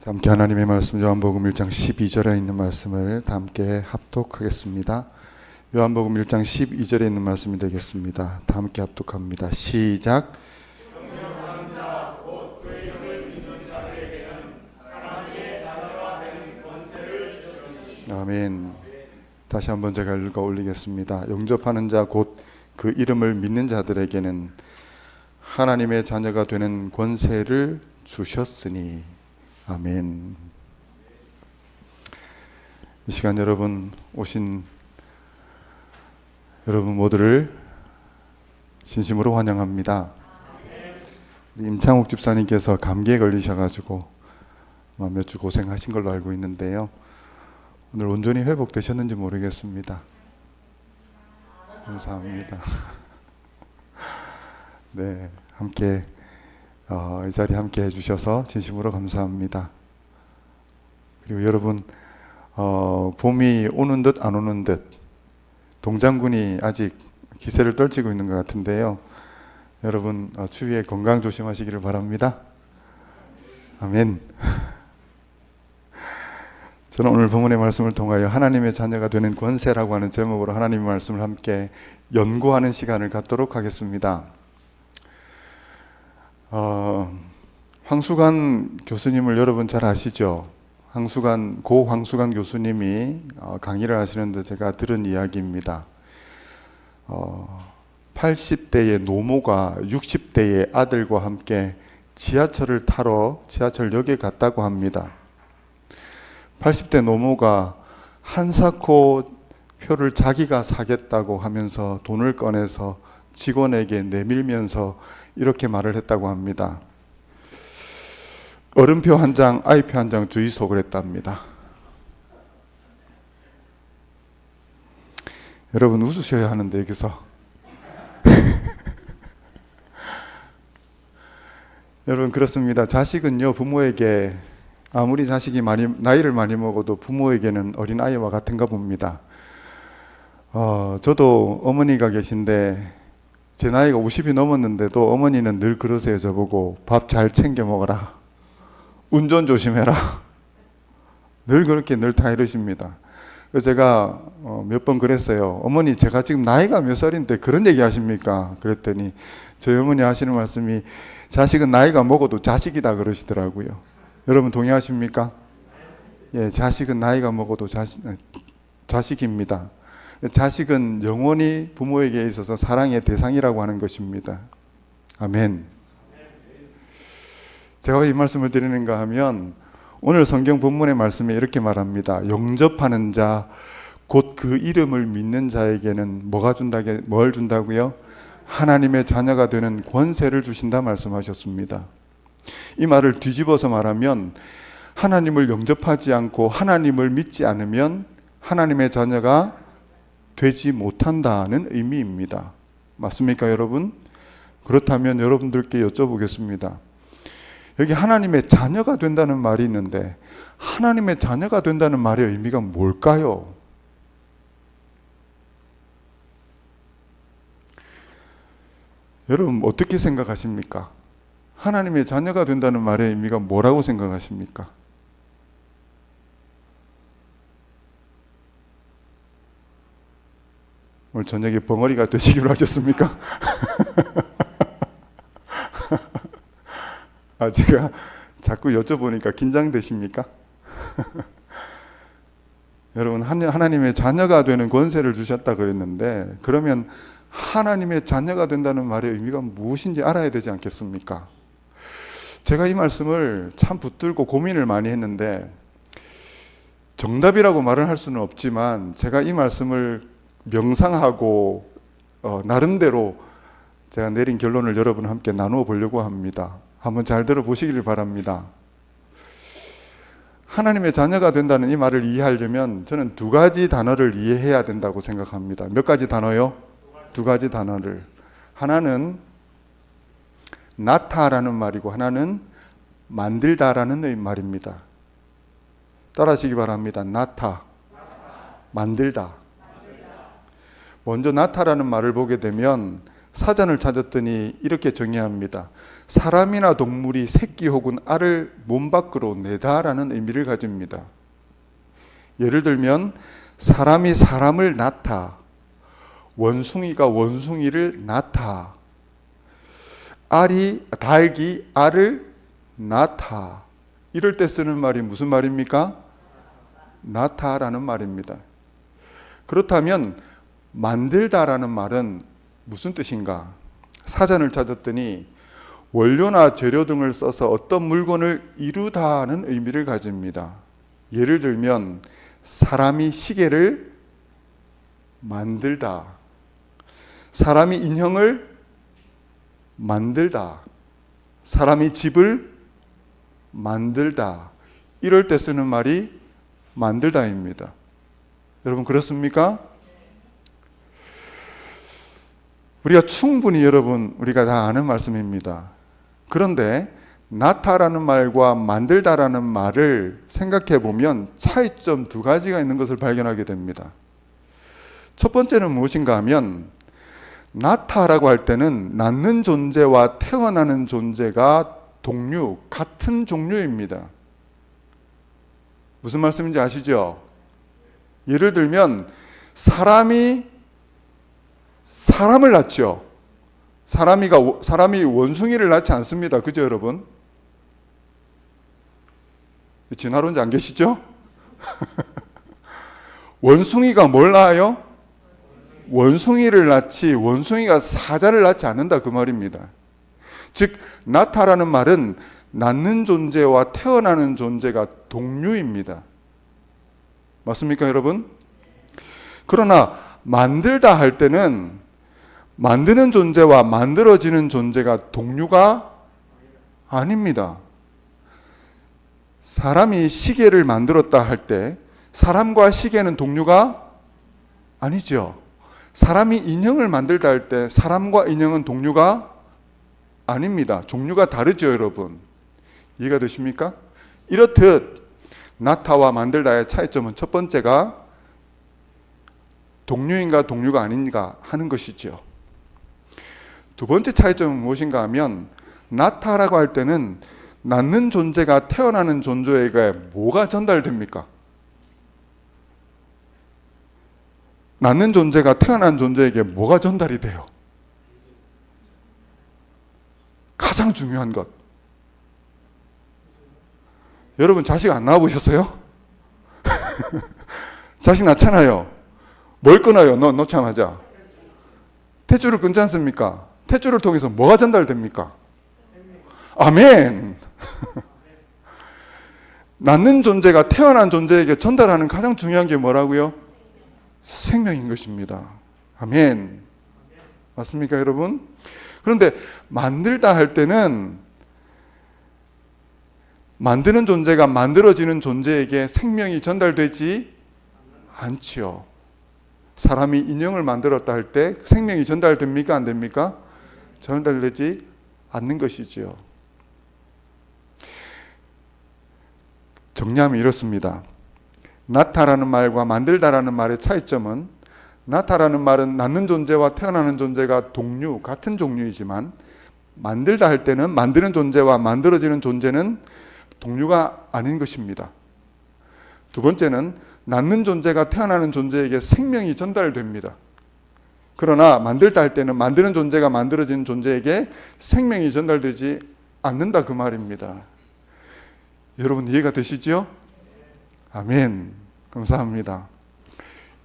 함께 하나님의 말씀 요한복음 1장 12절에 있는 말씀을 함께 합독하겠습니다. 요한복음 1장 12절에 있는 말씀이 되겠습니다. 다 함께 합독합니다. 시작. 아멘. 다시 한번 제가 읽어 올리겠습니다. 영접하는 자 곧 그 이름을 믿는 자들에게는 하나님의 자녀가 되는 권세를 주셨으니. 아멘. 이 시간 여러분 오신 여러분 모두를 진심으로 환영합니다. 임창욱 집사님께서 감기에 걸리셔가지고 몇 주 고생하신 걸로 알고 있는데요. 오늘 온전히 회복되셨는지 모르겠습니다. 감사합니다. 네, 함께 이 자리에 함께 해주셔서 진심으로 감사합니다. 그리고 여러분 봄이 오는 듯 안 오는 듯 동장군이 아직 기세를 떨치고 있는 것 같은데요. 여러분 추위에 건강 조심하시기를 바랍니다. 아멘. 저는 오늘 본문의 말씀을 통하여 하나님의 자녀가 되는 권세라고 하는 제목으로 하나님의 말씀을 함께 연구하는 시간을 갖도록 하겠습니다. 황수관 교수님을 여러분 잘 아시죠? 고 황수관 교수님이 강의를 하시는데 제가 들은 이야기입니다. 80대의 노모가 60대의 아들과 함께 지하철을 타러 지하철역에 갔다고 합니다. 80대 노모가 한사코 표를 자기가 사겠다고 하면서 돈을 꺼내서 직원에게 내밀면서 이렇게 말을 했다고 합니다. 어른표 한 장, 아이표 한 장 주이소 그랬답니다. 여러분 웃으셔야 하는데 여기서 여러분 그렇습니다. 자식은요 부모에게 아무리 자식이 나이를 많이 먹어도 부모에게는 어린아이와 같은가 봅니다. 저도 어머니가 계신데 제 나이가 50이 넘었는데도 어머니는 늘 그러세요. 저보고 밥 잘 챙겨 먹어라, 운전 조심해라, 늘 그렇게 늘 다 이러십니다. 그래서 제가 몇 번 그랬어요. 어머니 제가 지금 나이가 몇 살인데 그런 얘기 하십니까? 그랬더니 저희 어머니 하시는 말씀이 자식은 나이가 먹어도 자식이다 그러시더라고요. 여러분 동의하십니까? 예, 자식은 나이가 먹어도 자식입니다. 자식은 영원히 부모에게 있어서 사랑의 대상이라고 하는 것입니다. 아멘. 제가 왜 이 말씀을 드리는가 하면 오늘 성경 본문의 말씀에 이렇게 말합니다. 영접하는 자, 곧 그 이름을 믿는 자에게는 뭘 준다고요? 하나님의 자녀가 되는 권세를 주신다 말씀하셨습니다. 이 말을 뒤집어서 말하면 하나님을 영접하지 않고 하나님을 믿지 않으면 하나님의 자녀가 되지 못한다는 의미입니다. 맞습니까 여러분? 그렇다면 여러분들께 여쭤보겠습니다. 여기 하나님의 자녀가 된다는 말이 있는데 하나님의 자녀가 된다는 말의 의미가 뭘까요? 여러분 어떻게 생각하십니까? 하나님의 자녀가 된다는 말의 의미가 뭐라고 생각하십니까? 오늘 저녁에 벙어리가 되시기로 하셨습니까? 제가 자꾸 여쭤보니까 긴장되십니까? 여러분 하나님의 자녀가 되는 권세를 주셨다 그랬는데 그러면 하나님의 자녀가 된다는 말의 의미가 무엇인지 알아야 되지 않겠습니까? 제가 이 말씀을 참 붙들고 고민을 많이 했는데 정답이라고 말을 할 수는 없지만 제가 이 말씀을 명상하고 나름대로 제가 내린 결론을 여러분과 함께 나누어 보려고 합니다. 한번 잘 들어보시기를 바랍니다. 하나님의 자녀가 된다는 이 말을 이해하려면 저는 두 가지 단어를 이해해야 된다고 생각합니다. 몇 가지 단어요? 두 가지 단어를. 하나는 나타라는 말이고 하나는 만들다라는 말입니다. 따라하시기 바랍니다. 나타, 만들다. 먼저 나타라는 말을 보게 되면 사전을 찾았더니 이렇게 정의합니다. 사람이나 동물이 새끼 혹은 알을 몸 밖으로 내다라는 의미를 가집니다. 예를 들면 사람이 사람을 낳다, 원숭이가 원숭이를 낳다, 닭이 알을 낳다, 이럴 때 쓰는 말이 무슨 말입니까? 낳다라는 말입니다. 그렇다면 만들다라는 말은 무슨 뜻인가? 사전을 찾았더니 원료나 재료 등을 써서 어떤 물건을 이루다는 의미를 가집니다. 예를 들면 사람이 시계를 만들다, 사람이 인형을 만들다, 사람이 집을 만들다, 이럴 때 쓰는 말이 만들다입니다. 여러분 그렇습니까? 우리가 충분히 우리가 다 아는 말씀입니다. 그런데 낳다라는 말과 만들다라는 말을 생각해 보면 차이점 두 가지가 있는 것을 발견하게 됩니다. 첫 번째는 무엇인가 하면 낳다라고 할 때는 낳는 존재와 태어나는 존재가 동류, 같은 종류입니다. 무슨 말씀인지 아시죠? 예를 들면 사람이 사람을 낳죠. 사람이 원숭이를 낳지 않습니다. 그죠, 여러분? 진화론자 안 계시죠? 원숭이가 뭘 낳아요? 원숭이를 낳지 원숭이가 사자를 낳지 않는다 그 말입니다. 즉 낳다라는 말은 낳는 존재와 태어나는 존재가 동류입니다. 맞습니까, 여러분? 그러나 만들다 할 때는 만드는 존재와 만들어지는 존재가 동류가 아닙니다. 사람이 시계를 만들었다 할 때 사람과 시계는 동류가 아니죠. 사람이 인형을 만들다 할 때 사람과 인형은 동류가 아닙니다. 종류가 다르죠, 여러분. 이해가 되십니까? 이렇듯 낳다와 만들다의 차이점은 첫 번째가 동류인가 동류가 아닌가 하는 것이죠. 두 번째 차이점은 무엇인가 하면 낳다라고 할 때는 낳는 존재가 태어나는 존재에게 뭐가 전달됩니까? 낳는 존재가 태어난 존재에게 뭐가 전달이 돼요? 가장 중요한 것. 여러분 자식 안 낳아보셨어요? 자식 낳잖아요. 뭘 끊어요? 놓자마자. 탯줄을 끊지 않습니까? 탯줄을 통해서 뭐가 전달됩니까? 아멘. 낳는 존재가 태어난 존재에게 전달하는 가장 중요한 게 뭐라고요? 생명인 것입니다. 아멘. 맞습니까, 여러분? 그런데 만들다 할 때는 만드는 존재가 만들어지는 존재에게 생명이 전달되지 않지요. 사람이 인형을 만들었다 할 때 생명이 전달됩니까? 안 됩니까? 전달되지 않는 것이지요. 정리하면 이렇습니다. 낳다라는 말과 만들다라는 말의 차이점은 낳다라는 말은 낳는 존재와 태어나는 존재가 동류, 같은 종류이지만 만들다 할 때는 만드는 존재와 만들어지는 존재는 동류가 아닌 것입니다. 두 번째는 낳는 존재가 태어나는 존재에게 생명이 전달됩니다. 그러나 만들다 할 때는 만드는 존재가 만들어지는 존재에게 생명이 전달되지 않는다 그 말입니다. 여러분 이해가 되시죠? 아멘. 감사합니다.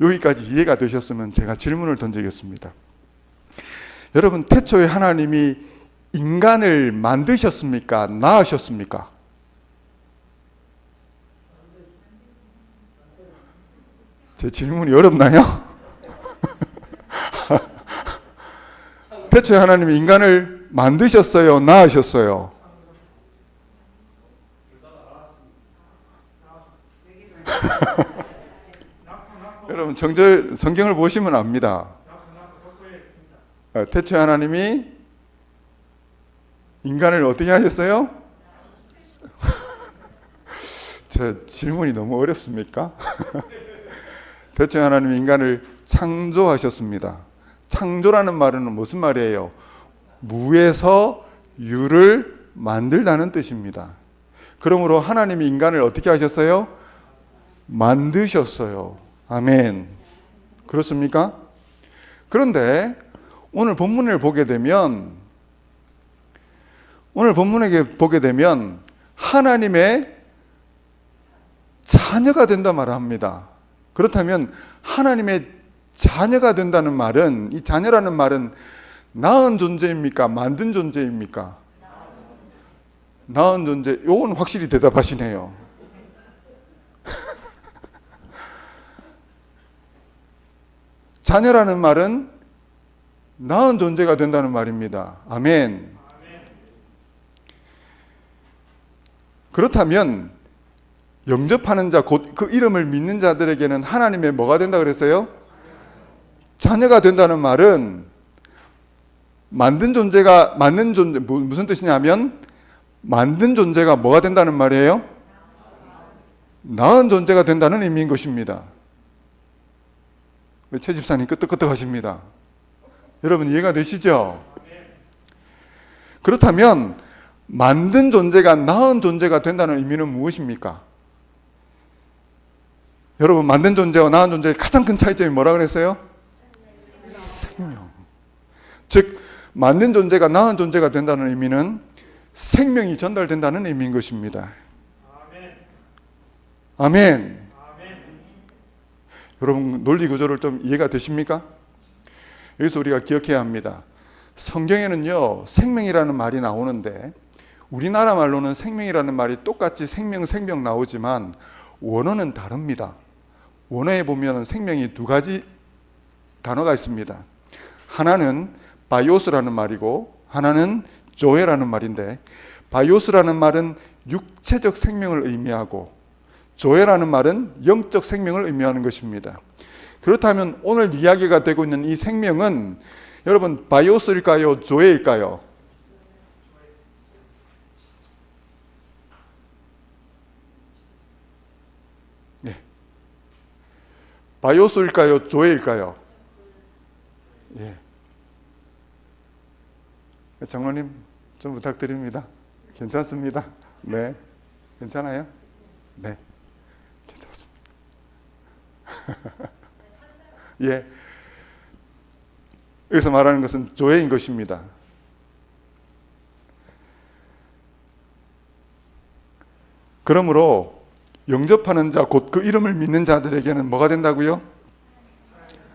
여기까지 이해가 되셨으면 제가 질문을 던지겠습니다. 여러분 태초에 하나님이 인간을 만드셨습니까? 낳으셨습니까? 제 질문이 어렵나요? 태초에 하나님이 인간을 만드셨어요? 낳으셨어요? 여러분 성경을 보시면 압니다. 태초에 하나님이 인간을 어떻게 하셨어요? 제 질문이 너무 어렵습니까? 태초에 하나님이 인간을 창조하셨습니다. 창조라는 말은 무슨 말이에요? 무에서 유를 만들다는 뜻입니다. 그러므로 하나님이 인간을 어떻게 하셨어요? 만드셨어요. 아멘. 그렇습니까? 그런데 오늘 본문을 보게 되면 하나님의 자녀가 된다 말합니다. 그렇다면 하나님의 자녀가 된다는 말은, 이 자녀라는 말은 낳은 존재입니까? 만든 존재입니까? 낳은 존재. 요건 확실히 대답하시네요. 자녀라는 말은 낳은 존재가 된다는 말입니다. 아멘. 그렇다면 영접하는 자, 곧 그 이름을 믿는 자들에게는 하나님의 뭐가 된다 그랬어요? 자녀가 된다는 말은 만든 존재가, 무슨 뜻이냐면 만든 존재가 뭐가 된다는 말이에요? 낳은 존재가 된다는 의미인 것입니다. 최 집사님 끄떡끄떡 하십니다. 여러분 이해가 되시죠? 그렇다면 만든 존재가 낳은 존재가 된다는 의미는 무엇입니까? 여러분 만든 존재와 낳은 존재의 가장 큰 차이점이 뭐라 그랬어요? 생명. 즉 만든 존재가 낳은 존재가 된다는 의미는 생명이 전달된다는 의미인 것입니다. 아멘. 여러분 논리 구조를 좀 이해가 되십니까? 여기서 우리가 기억해야 합니다. 성경에는요 생명이라는 말이 나오는데 우리나라 말로는 생명이라는 말이 똑같이 생명 나오지만 원어는 다릅니다. 원어에 보면 생명이 두 가지 단어가 있습니다. 하나는 바이오스라는 말이고 하나는 조에라는 말인데, 바이오스라는 말은 육체적 생명을 의미하고 조에라는 말은 영적 생명을 의미하는 것입니다. 그렇다면 오늘 이야기가 되고 있는 이 생명은 여러분 바이오스일까요? 조에일까요? 네. 바이오스일까요? 조에일까요? 예. 장로님 좀 부탁드립니다. 괜찮습니다. 네. 괜찮아요? 네. 괜찮습니다. 예. 여기서 말하는 것은 조회인 것입니다. 그러므로 영접하는 자, 곧 그 이름을 믿는 자들에게는 뭐가 된다고요?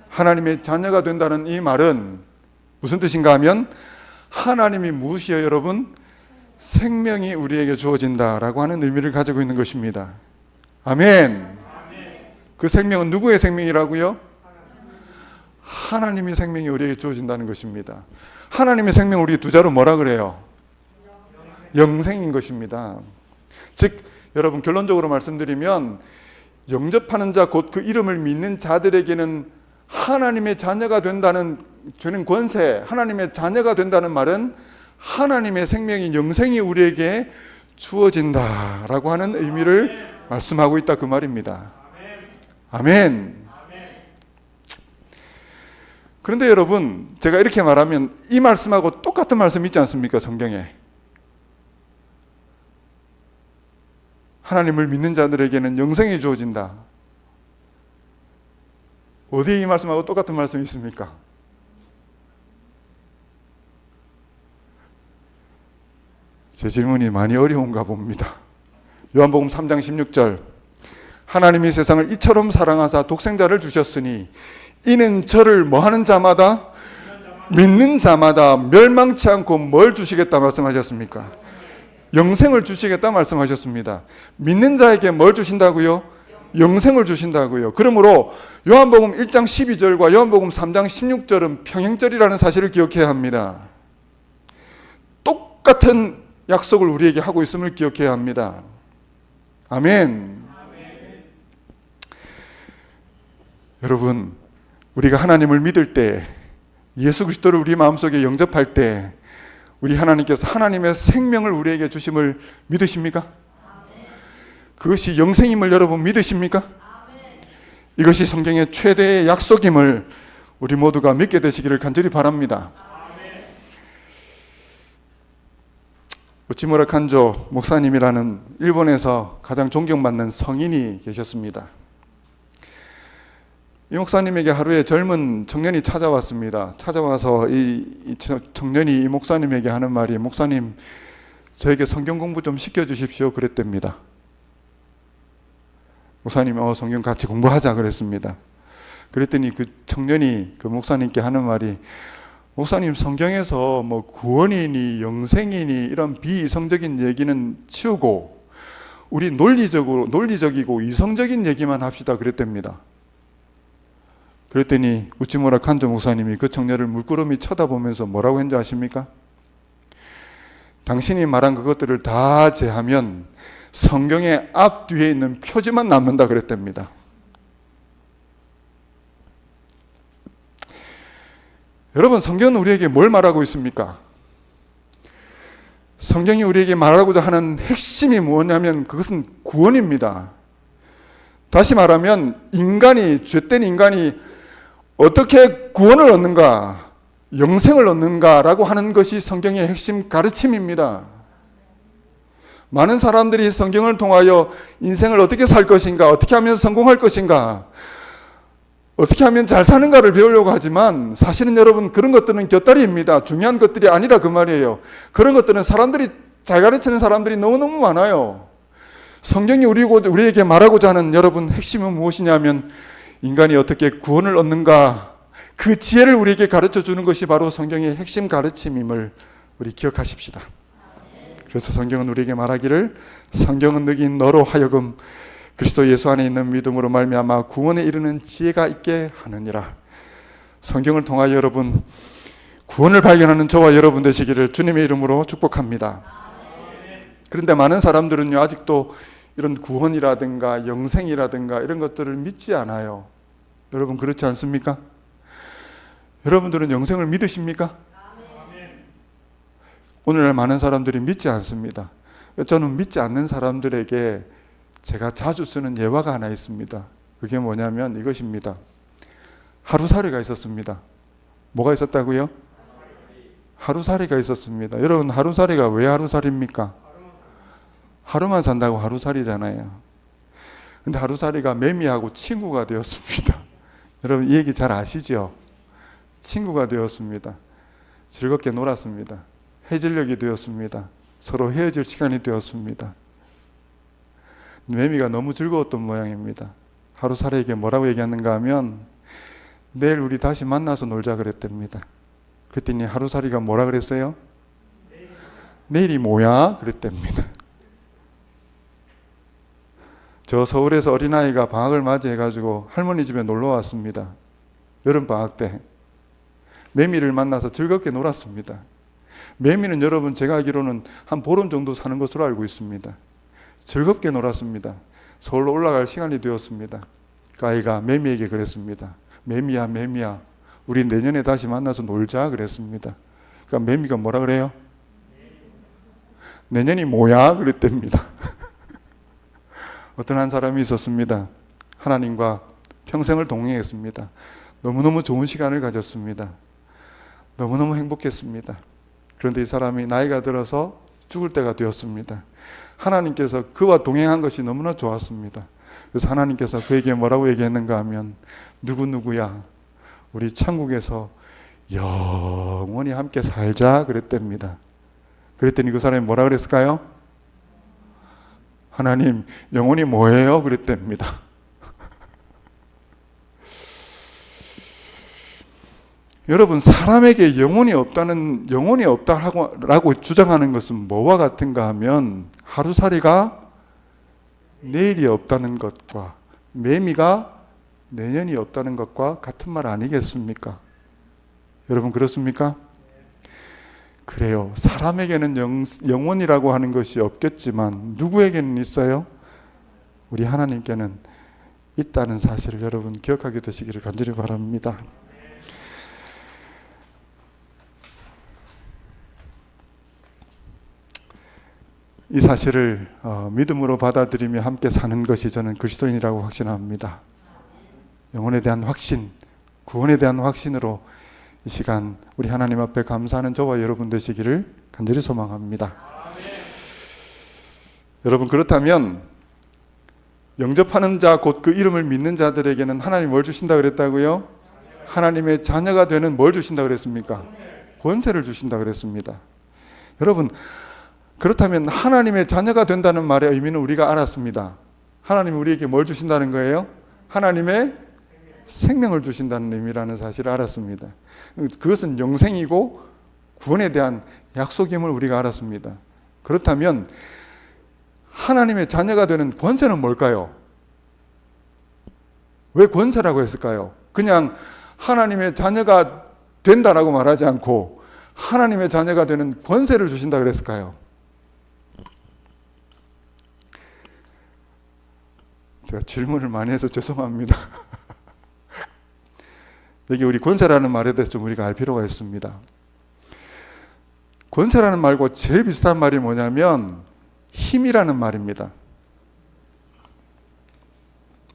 하나님의 자녀가 된다는 이 말은 무슨 뜻인가 하면 하나님이 무엇이요 여러분? 생명이 우리에게 주어진다라고 하는 의미를 가지고 있는 것입니다. 아멘. 그 생명은 누구의 생명이라고요? 하나님의 생명이 우리에게 주어진다는 것입니다. 하나님의 생명 우리 두 자로 뭐라 그래요? 영생인 것입니다. 즉 여러분 결론적으로 말씀드리면 영접하는 자 곧 그 이름을 믿는 자들에게는 하나님의 자녀가 된다는 주는 권세, 하나님의 자녀가 된다는 말은 하나님의 생명인 영생이 우리에게 주어진다라고 하는 의미를 말씀하고 있다 그 말입니다. 아멘. 그런데 여러분 제가 이렇게 말하면 이 말씀하고 똑같은 말씀 있지 않습니까? 성경에 하나님을 믿는 자들에게는 영생이 주어진다. 어디에 이 말씀하고 똑같은 말씀이 있습니까? 제 질문이 많이 어려운가 봅니다. 요한복음 3장 16절 하나님이 세상을 이처럼 사랑하사 독생자를 주셨으니 이는 저를 뭐하는 자마다 믿는 자마다 멸망치 않고 뭘 주시겠다 말씀하셨습니까? 영생을 주시겠다 말씀하셨습니다. 믿는 자에게 뭘 주신다고요? 영생을 주신다고요. 그러므로 요한복음 1장 12절과 요한복음 3장 16절은 평행절이라는 사실을 기억해야 합니다. 똑같은 약속을 우리에게 하고 있음을 기억해야 합니다. 아멘. 여러분 우리가 하나님을 믿을 때 예수 그리스도를 우리 마음속에 영접할 때 우리 하나님께서 하나님의 생명을 우리에게 주심을 믿으십니까? 그것이 영생임을 여러분 믿으십니까? 이것이 성경의 최대의 약속임을 우리 모두가 믿게 되시기를 간절히 바랍니다. 우치무라 칸조 목사님이라는 일본에서 가장 존경받는 성인이 계셨습니다. 이 목사님에게 하루에 젊은 청년이 찾아왔습니다. 찾아와서 이 청년이 이 목사님에게 하는 말이, 목사님, 저에게 성경 공부 좀 시켜주십시오 그랬답니다. 목사님이 성경 같이 공부하자 그랬습니다. 그랬더니 그 청년이 그 목사님께 하는 말이, 목사님, 성경에서 뭐 구원이니 영생이니 이런 비이성적인 얘기는 치우고 우리 논리적이고 이성적인 얘기만 합시다 그랬답니다. 그랬더니 우치무라 칸조 목사님이 그 청년을 물끄러미 쳐다보면서 뭐라고 했는지 아십니까? 당신이 말한 그것들을 다 제하면 성경의 앞뒤에 있는 표지만 남는다 그랬답니다. 여러분, 성경은 우리에게 뭘 말하고 있습니까? 성경이 우리에게 말하고자 하는 핵심이 무엇냐면 그것은 구원입니다. 다시 말하면 죄된 인간이 어떻게 구원을 얻는가, 영생을 얻는가라고 하는 것이 성경의 핵심 가르침입니다. 많은 사람들이 성경을 통하여 인생을 어떻게 살 것인가, 어떻게 하면 성공할 것인가, 어떻게 하면 잘 사는가를 배우려고 하지만 사실은 여러분, 그런 것들은 곁다리입니다. 중요한 것들이 아니라 그 말이에요. 그런 것들은 잘 가르치는 사람들이 너무너무 많아요. 성경이 우리에게 말하고자 하는 여러분 핵심은 무엇이냐면, 인간이 어떻게 구원을 얻는가, 그 지혜를 우리에게 가르쳐 주는 것이 바로 성경의 핵심 가르침임을 우리 기억하십시다. 그래서 성경은 우리에게 말하기를, 성경은 너로 하여금 그리스도 예수 안에 있는 믿음으로 말미암아 구원에 이르는 지혜가 있게 하느니라. 성경을 통하여 여러분 구원을 발견하는 저와 여러분 되시기를 주님의 이름으로 축복합니다. 그런데 많은 사람들은요, 아직도 이런 구원이라든가 영생이라든가 이런 것들을 믿지 않아요. 여러분, 그렇지 않습니까? 여러분들은 영생을 믿으십니까? 오늘날 많은 사람들이 믿지 않습니다. 저는 믿지 않는 사람들에게 제가 자주 쓰는 예화가 하나 있습니다. 그게 뭐냐면 이것입니다. 하루살이가 있었습니다. 뭐가 있었다고요? 하루살이가 있었습니다. 여러분, 하루살이가 왜 하루살입니까? 하루만 산다고 하루살이잖아요. 근데 하루살이가 매미하고 친구가 되었습니다. 여러분, 이 얘기 잘 아시죠? 친구가 되었습니다. 즐겁게 놀았습니다. 해질녘이 되었습니다. 서로 헤어질 시간이 되었습니다. 매미가 너무 즐거웠던 모양입니다. 하루살이에게 뭐라고 얘기하는가 하면, 내일 우리 다시 만나서 놀자 그랬답니다. 그랬더니 하루살이가 뭐라 그랬어요? 내일이 뭐야? 그랬답니다. 저 서울에서 어린아이가 방학을 맞이해가지고 할머니 집에 놀러 왔습니다. 여름방학 때 매미를 만나서 즐겁게 놀았습니다. 매미는 여러분, 제가 알기로는 한 보름 정도 사는 것으로 알고 있습니다. 즐겁게 놀았습니다. 서울로 올라갈 시간이 되었습니다. 그 아이가 매미에게 그랬습니다. 매미야, 매미야, 우리 내년에 다시 만나서 놀자 그랬습니다. 그러니까 매미가 뭐라 그래요? 내년이 뭐야? 그랬답니다. 어떤 한 사람이 있었습니다. 하나님과 평생을 동행했습니다. 너무너무 좋은 시간을 가졌습니다. 너무너무 행복했습니다. 그런데 이 사람이 나이가 들어서 죽을 때가 되었습니다. 하나님께서 그와 동행한 것이 너무나 좋았습니다. 그래서 하나님께서 그에게 뭐라고 얘기했는가 하면, 누구누구야, 우리 천국에서 영원히 함께 살자 그랬답니다. 그랬더니 그 사람이 뭐라 그랬을까요? 하나님, 영혼이 뭐예요? 그랬답니다. 여러분, 사람에게 영혼이 없다라고 주장하는 것은 뭐와 같은가 하면, 하루살이가 내일이 없다는 것과 매미가 내년이 없다는 것과 같은 말 아니겠습니까? 여러분, 그렇습니까? 그래요. 사람에게는 영혼이라고 하는 것이 없겠지만 누구에게는 있어요? 우리 하나님께는 있다는 사실을 여러분 기억하게 되시기를 간절히 바랍니다. 이 사실을 믿음으로 받아들이며 함께 사는 것이 저는 그리스도인이라고 확신합니다. 영혼에 대한 확신, 구원에 대한 확신으로 이 시간 우리 하나님 앞에 감사하는 저와 여러분 되시기를 간절히 소망합니다. 여러분, 그렇다면 영접하는 자 곧 그 이름을 믿는 자들에게는 하나님 뭘 주신다 그랬다고요? 하나님의 자녀가 되는 뭘 주신다 그랬습니까? 권세를 주신다 그랬습니다. 여러분, 그렇다면 하나님의 자녀가 된다는 말의 의미는 우리가 알았습니다. 하나님이 우리에게 뭘 주신다는 거예요? 하나님의 생명을 주신다는 의미라는 사실을 알았습니다. 그것은 영생이고 구원에 대한 약속임을 우리가 알았습니다. 그렇다면 하나님의 자녀가 되는 권세는 뭘까요? 왜 권세라고 했을까요? 그냥 하나님의 자녀가 된다라고 말하지 않고 하나님의 자녀가 되는 권세를 주신다 그랬을까요? 제가 질문을 많이 해서 죄송합니다. 여기 우리 권세라는 말에 대해서 좀 우리가 알 필요가 있습니다. 권세라는 말과 제일 비슷한 말이 뭐냐면 힘이라는 말입니다.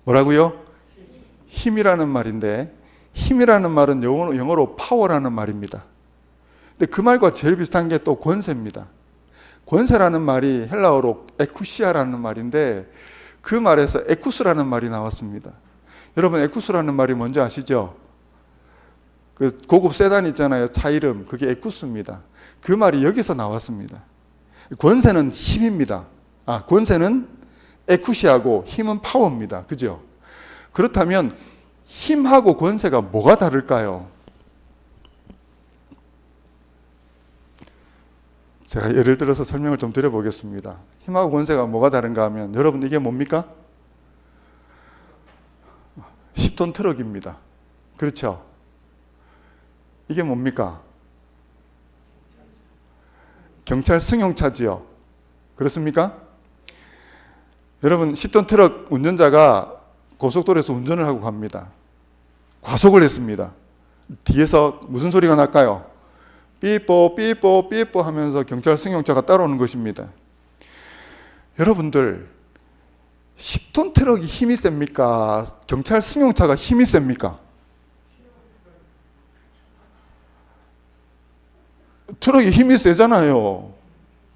뭐라고요? 힘이라는 말인데, 힘이라는 말은 영어로 파워라는 말입니다. 근데 그 말과 제일 비슷한 게 또 권세입니다. 권세라는 말이 헬라어로 에쿠시아라는 말인데 그 말에서 에쿠스라는 말이 나왔습니다. 여러분, 에쿠스라는 말이 뭔지 아시죠? 그 고급 세단 있잖아요. 차 이름. 그게 에쿠스입니다. 그 말이 여기서 나왔습니다. 권세는 힘입니다. 권세는 에쿠시아고 힘은 파워입니다. 그죠? 그렇다면 힘하고 권세가 뭐가 다를까요? 제가 예를 들어서 설명을 좀 드려보겠습니다. 힘하고 권세가 뭐가 다른가 하면, 여러분, 이게 뭡니까? 10톤 트럭입니다. 그렇죠? 이게 뭡니까? 경찰 승용차지요. 그렇습니까? 여러분, 10톤 트럭 운전자가 고속도로에서 운전을 하고 갑니다. 과속을 했습니다. 뒤에서 무슨 소리가 날까요? 삐뽀 삐뽀 삐뽀 하면서 경찰 승용차가 따라오는 것입니다. 여러분들, 10톤 트럭이 힘이 셉니까? 경찰 승용차가 힘이 셉니까? 트럭이 힘이 세잖아요.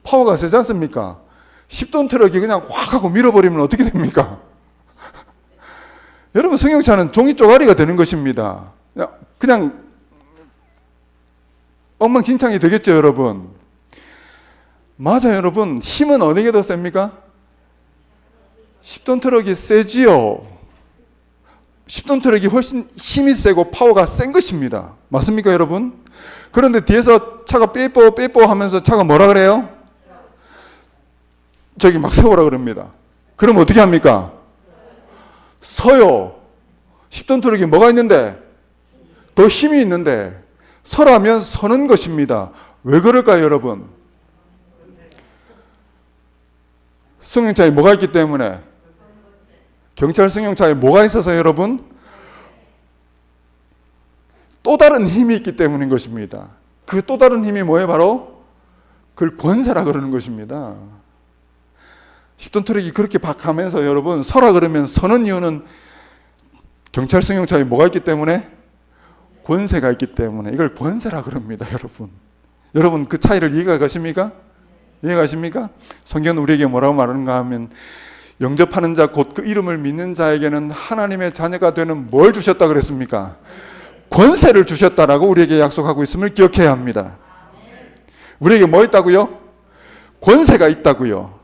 파워가 세지 않습니까? 10톤 트럭이 그냥 확 하고 밀어버리면 어떻게 됩니까? 여러분, 승용차는 종이 쪼가리가 되는 것입니다. 그냥 엉망진창이 되겠죠, 여러분? 맞아요, 여러분. 힘은 어느 게 더 셉니까? 10톤 트럭이 세지요. 10톤 트럭이 훨씬 힘이 세고 파워가 센 것입니다. 맞습니까, 여러분? 그런데 뒤에서 차가 삐뽀 삐뽀 하면서 차가 뭐라 그래요? 저기 막 세우라 그럽니다. 그럼 어떻게 합니까? 서요. 10톤 트럭이 뭐가 있는데? 더 힘이 있는데 서라면 서는 것입니다. 왜 그럴까요, 여러분? 승용차에 뭐가 있기 때문에? 경찰 승용차에 뭐가 있어서, 여러분? 또 다른 힘이 있기 때문인 것입니다. 그 또 다른 힘이 뭐예요? 바로 그걸 권세라 그러는 것입니다. 10톤 트럭이 그렇게 박하면서 여러분 서라 그러면 서는 이유는 경찰 승용차에 뭐가 있기 때문에? 권세가 있기 때문에 이걸 권세라 그럽니다, 여러분. 여러분, 그 차이를 이해가 가십니까? 이해가십니까? 성경은 우리에게 뭐라고 말하는가 하면, 영접하는 자 곧 그 이름을 믿는 자에게는 하나님의 자녀가 되는 뭘 주셨다 그랬습니까? 권세를 주셨다라고 우리에게 약속하고 있음을 기억해야 합니다. 우리에게 뭐 있다고요? 권세가 있다고요.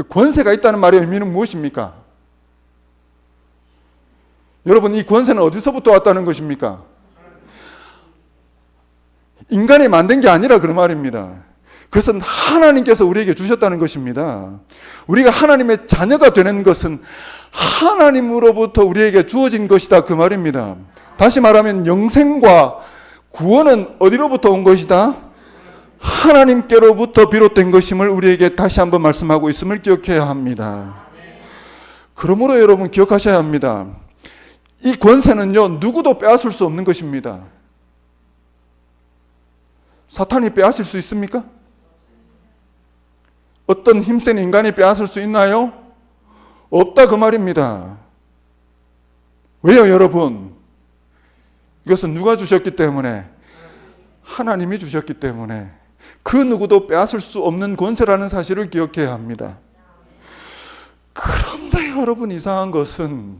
권세가 있다는 말의 의미는 무엇입니까? 여러분, 이 권세는 어디서부터 왔다는 것입니까? 인간이 만든 게 아니라 그런 말입니다. 그것은 하나님께서 우리에게 주셨다는 것입니다. 우리가 하나님의 자녀가 되는 것은 하나님으로부터 우리에게 주어진 것이다, 그 말입니다. 다시 말하면 영생과 구원은 어디로부터 온 것이다? 하나님께로부터 비롯된 것임을 우리에게 다시 한번 말씀하고 있음을 기억해야 합니다. 그러므로 여러분 기억하셔야 합니다. 이 권세는요, 누구도 빼앗을 수 없는 것입니다. 사탄이 빼앗을 수 있습니까? 어떤 힘센 인간이 빼앗을 수 있나요? 없다, 그 말입니다. 왜요, 여러분? 이것은 누가 주셨기 때문에? 하나님이 주셨기 때문에 그 누구도 빼앗을 수 없는 권세라는 사실을 기억해야 합니다. 그런데 여러분, 이상한 것은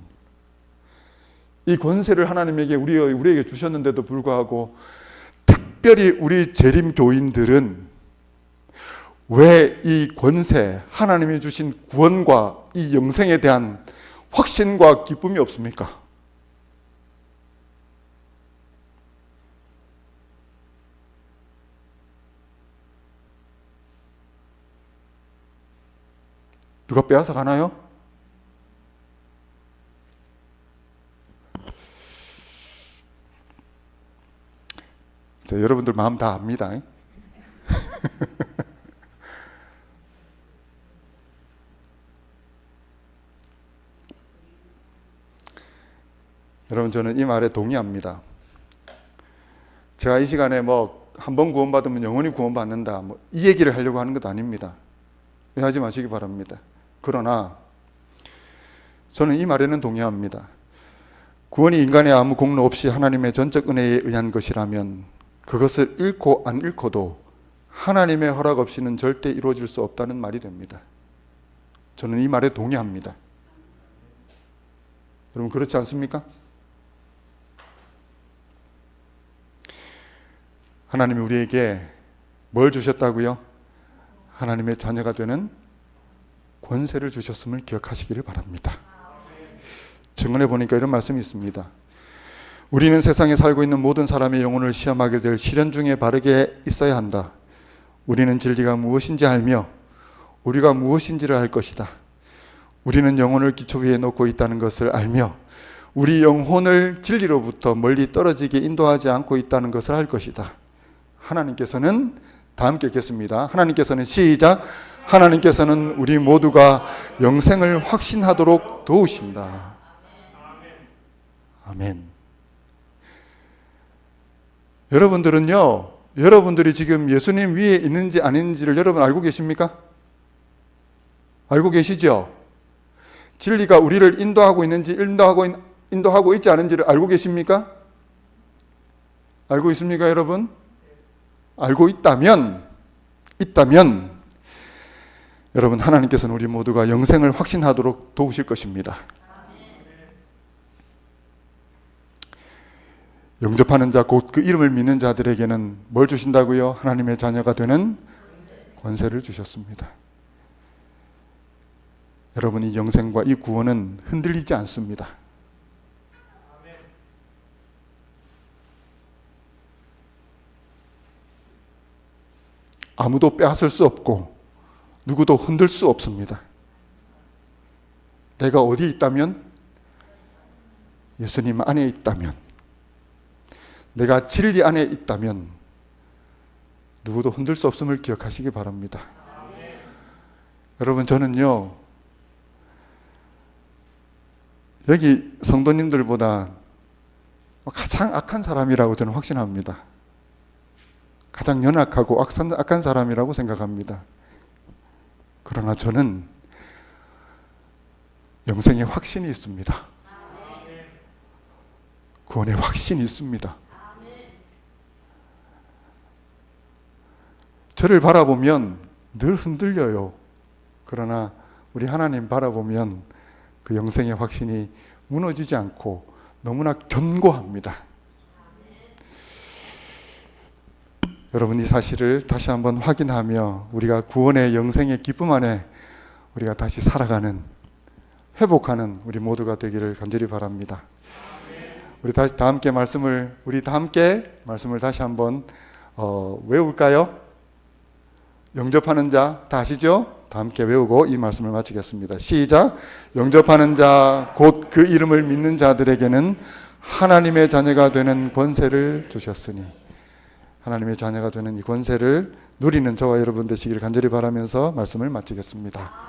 이 권세를 하나님에게 우리에게 주셨는데도 불구하고 특별히 우리 재림 교인들은 왜 이 권세, 하나님이 주신 구원과 이 영생에 대한 확신과 기쁨이 없습니까? 누가 빼앗아 가나요? 자, 여러분들 마음 다 압니다. 여러분, 저는 이 말에 동의합니다. 제가 이 시간에 한 번 구원받으면 영원히 구원받는다, 이 얘기를 하려고 하는 것도 아닙니다. 하지 마시기 바랍니다. 그러나 저는 이 말에는 동의합니다. 구원이 인간의 아무 공로 없이 하나님의 전적 은혜에 의한 것이라면 그것을 잃고 안 잃고도 하나님의 허락 없이는 절대 이루어질 수 없다는 말이 됩니다. 저는 이 말에 동의합니다. 여러분, 그렇지 않습니까? 하나님이 우리에게 뭘 주셨다고요? 하나님의 자녀가 되는 권세를 주셨음을 기억하시기를 바랍니다. 증언해 보니까 이런 말씀이 있습니다. 우리는 세상에 살고 있는 모든 사람의 영혼을 시험하게 될 시련 중에 바르게 있어야 한다. 우리는 진리가 무엇인지 알며 우리가 무엇인지를 알 것이다. 우리는 영혼을 기초 위에 놓고 있다는 것을 알며 우리 영혼을 진리로부터 멀리 떨어지게 인도하지 않고 있다는 것을 알 것이다. 하나님께서는, 다 함께 읽겠습니다. 하나님께서는, 시작. 하나님께서는 우리 모두가 영생을 확신하도록 도우신다. 아멘. 여러분들은요, 여러분들이 지금 예수님 위에 있는지 아닌지를 여러분 알고 계십니까? 알고 계시죠? 진리가 우리를 인도하고 있는지 인도하고 있지 않은지를 알고 계십니까? 알고 있습니까, 여러분? 알고 있다면 여러분, 하나님께서는 우리 모두가 영생을 확신하도록 도우실 것입니다. 영접하는 자, 곧 그 이름을 믿는 자들에게는 뭘 주신다고요? 하나님의 자녀가 되는 권세를 주셨습니다. 여러분, 이 영생과 이 구원은 흔들리지 않습니다. 아무도 빼앗을 수 없고 누구도 흔들 수 없습니다. 내가 어디 있다면? 예수님 안에 있다면, 내가 진리 안에 있다면 누구도 흔들 수 없음을 기억하시기 바랍니다. 여러분, 저는요, 여기 성도님들보다 가장 악한 사람이라고 저는 확신합니다. 가장 연약하고 악한 사람이라고 생각합니다. 그러나 저는 영생의 확신이 있습니다. 구원의 확신이 있습니다. 저를 바라보면 늘 흔들려요. 그러나 우리 하나님 바라보면 그 영생의 확신이 무너지지 않고 너무나 견고합니다. 여러분, 이 사실을 다시 한번 확인하며 우리가 구원의 영생의 기쁨 안에 우리가 다시 살아가는, 회복하는 우리 모두가 되기를 간절히 바랍니다. 우리 다 함께 말씀을 다시 한번 외울까요? 영접하는 자, 다 아시죠? 다 함께 외우고 이 말씀을 마치겠습니다. 시작. 영접하는 자, 곧 그 이름을 믿는 자들에게는 하나님의 자녀가 되는 권세를 주셨으니, 하나님의 자녀가 되는 이 권세를 누리는 저와 여러분 되시기를 간절히 바라면서 말씀을 마치겠습니다.